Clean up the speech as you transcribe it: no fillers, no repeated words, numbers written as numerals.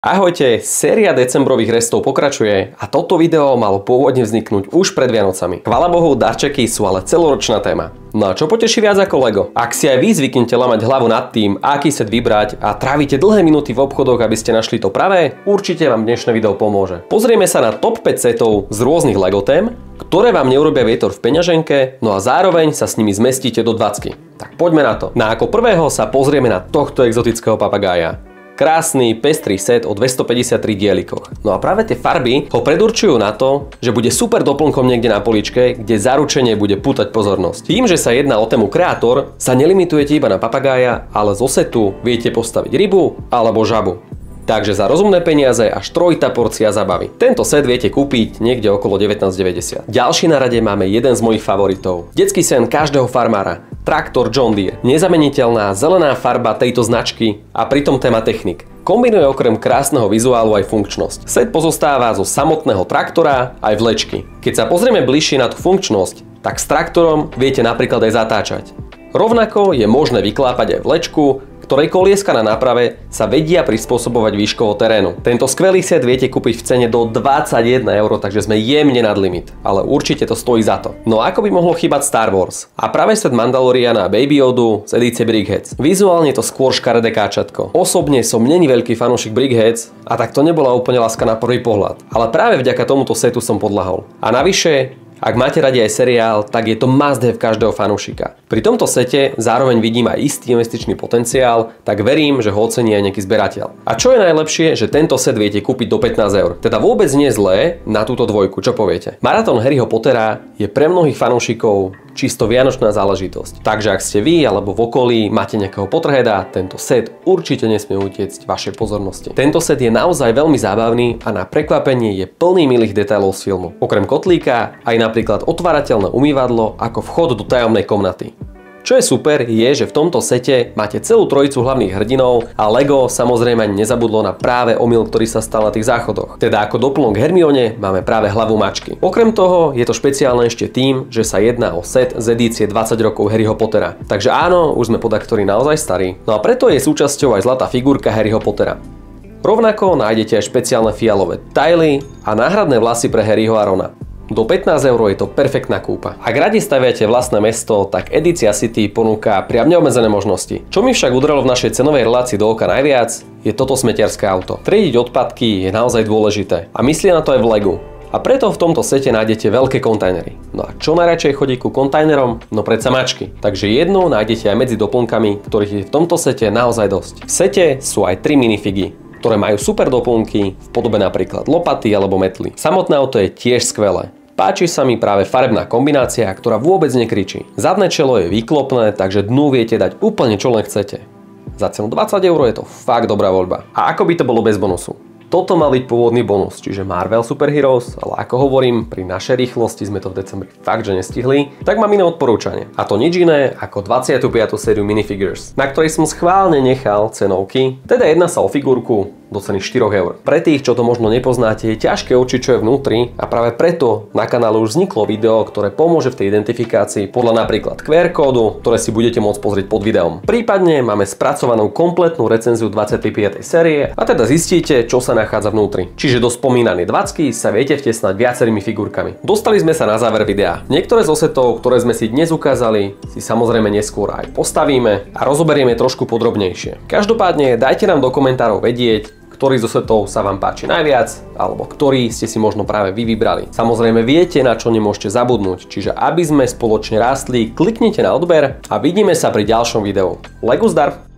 Ahojte, séria decembrových restov pokračuje a toto video malo pôvodne vzniknúť už pred Vianocami. Chvála Bohu, darčeky sú ale celoročná téma. No a čo poteší viac ako Lego? Ak si aj vy zvyknete lamať hlavu nad tým, aký set vybrať a trávite dlhé minúty v obchodoch, aby ste našli to pravé, určite vám dnešné video pomôže. Pozrieme sa na top 5 setov z rôznych Lego tém, ktoré vám neurobia vietor v peňaženke, no a zároveň sa s nimi zmestíte do 20. Tak poďme na to. No a ako prvého sa pozrieme na tohto exotického papagája. Krásny, pestrý set o 253 dielikoch. No a práve tie farby ho predurčujú na to, že bude super doplnkom niekde na poličke, kde zaručene bude pútať pozornosť. Tým, že sa jedná o tému kreator, sa nelimitujete iba na papagája, ale zo setu viete postaviť rybu alebo žabu. Takže za rozumné peniaze až trojitá porcia zabavy. Tento set viete kúpiť niekde okolo 19,90. Ďalší na rade máme jeden z mojich favoritov. Detský sen každého farmára. Traktor John Deere. Nezameniteľná zelená farba tejto značky a pritom téma technik. Kombinuje okrem krásneho vizuálu aj funkčnosť. Set pozostáva zo samotného traktora aj vlečky. Keď sa pozrieme bližšie na tú funkčnosť, tak s traktorom viete napríklad aj zatáčať. Rovnako je možné vyklápať aj vlečku, ktorej kolieska na náprave sa vedia prispôsobovať výškovo terénu. Tento skvelý set viete kúpiť v cene do 21 €, takže sme jemne nad limit, ale určite to stojí za to. No ako by mohlo chýbať Star Wars? A práve set Mandaloriana a Baby Yodu z edície Brickheads. Vizuálne to skôr škaredé káčatko. Osobne som není veľký fanúšik Brickheads a tak to nebola úplne láska na prvý pohľad. Ale práve vďaka tomuto setu som podľahol. A navyše, ak máte radi aj seriál, tak je to must have každého fanúšika. Pri tomto sete zároveň vidím aj istý investičný potenciál, tak verím, že ho ocení aj nejaký zberateľ. A čo je najlepšie, že tento set viete kúpiť do 15 €. Teda vôbec nie zlé na túto dvojku, čo poviete? Maratón Harryho Pottera je pre mnohých fanúšikov čisto vianočná záležitosť. Takže ak ste vy alebo v okolí máte nejakého Potterheada, tento set určite nesmie utiecť vašej pozornosti. Tento set je naozaj veľmi zábavný a na prekvapenie je plný milých detailov z filmu. Okrem kotlíka aj napríklad otvárateľné umývadlo ako vchod do tajomnej komnaty. Čo je super, je, že v tomto sete máte celú trojicu hlavných hrdinov a Lego samozrejme ani nezabudlo na práve omyl, ktorý sa stal na tých záchodoch. Teda ako doplnok Hermione máme práve hlavu mačky. Okrem toho je to špeciálne ešte tým, že sa jedná o set z edície 20 rokov Harryho Pottera. Takže áno, už sme podaktori naozaj starí. No a preto je súčasťou aj zlatá figurka Harryho Pottera. Rovnako nájdete aj špeciálne fialové detaily a náhradné vlasy pre Harryho a Rona. Do 15 € je to perfektná kúpa. Ak radi staviate vlastné mesto, tak edícia City ponúka priam neobmedzené možnosti. Čo mi však udrelo v našej cenovej relácii do oka najviac, je toto smetiarské auto. Triediť odpadky je naozaj dôležité a myslí na to aj v Legu. A preto v tomto sete nájdete veľké kontajnery. No a čo najradšej chodí ku kontajnerom? No predsa mačky. Takže jednu nájdete aj medzi doplnkami, ktorých je v tomto sete naozaj dosť. V sete sú aj 3 minifigy, ktoré majú super doplnky v podobe napríklad lopaty alebo metly. Samotné auto je tiež skvelé. Páči sa mi práve farebná kombinácia, ktorá vôbec nekričí. Zadné čelo je výklopné, takže dnu viete dať úplne čo len chcete. Za cenu 20 € je to fakt dobrá voľba. A ako by to bolo bez bonusu? Toto mal byť pôvodný bonus, čiže Marvel Super Heroes, ale ako hovorím, pri našej rýchlosti sme to v decembri fakt, že nestihli, tak mám iné odporúčanie. A to nič iné ako 25. sériu minifigures, na ktorej som schválne nechal cenovky, teda jedná sa o figurku do ceny 4 €. Pre tých, čo to možno nepoznáte, je ťažké určiť, čo je vnútri a práve preto na kanále už vzniklo video, ktoré pomôže v tej identifikácii podľa napríklad QR kódu, ktoré si budete môcť pozrieť pod videom. Prípadne máme spracovanú kompletnú recenziu 25. série a teda zistíte, čo sa nachádza vnútri. Čiže do spomínanej 20 sa viete vtesnať viacerými figurkami. Dostali sme sa na záver videa. Niektoré zo setov, ktoré sme si dnes ukázali, si samozrejme neskôr aj postavíme a rozoberieme trošku podrobnejšie. Každopádne dajte nám do komentárov vedieť, ktorý zo setov sa vám páči najviac, alebo ktorý ste si možno práve vy vybrali. Samozrejme viete, na čo nemôžete zabudnúť, čiže aby sme spoločne rástli, kliknite na odber a vidíme sa pri ďalšom videu. Lego zdar!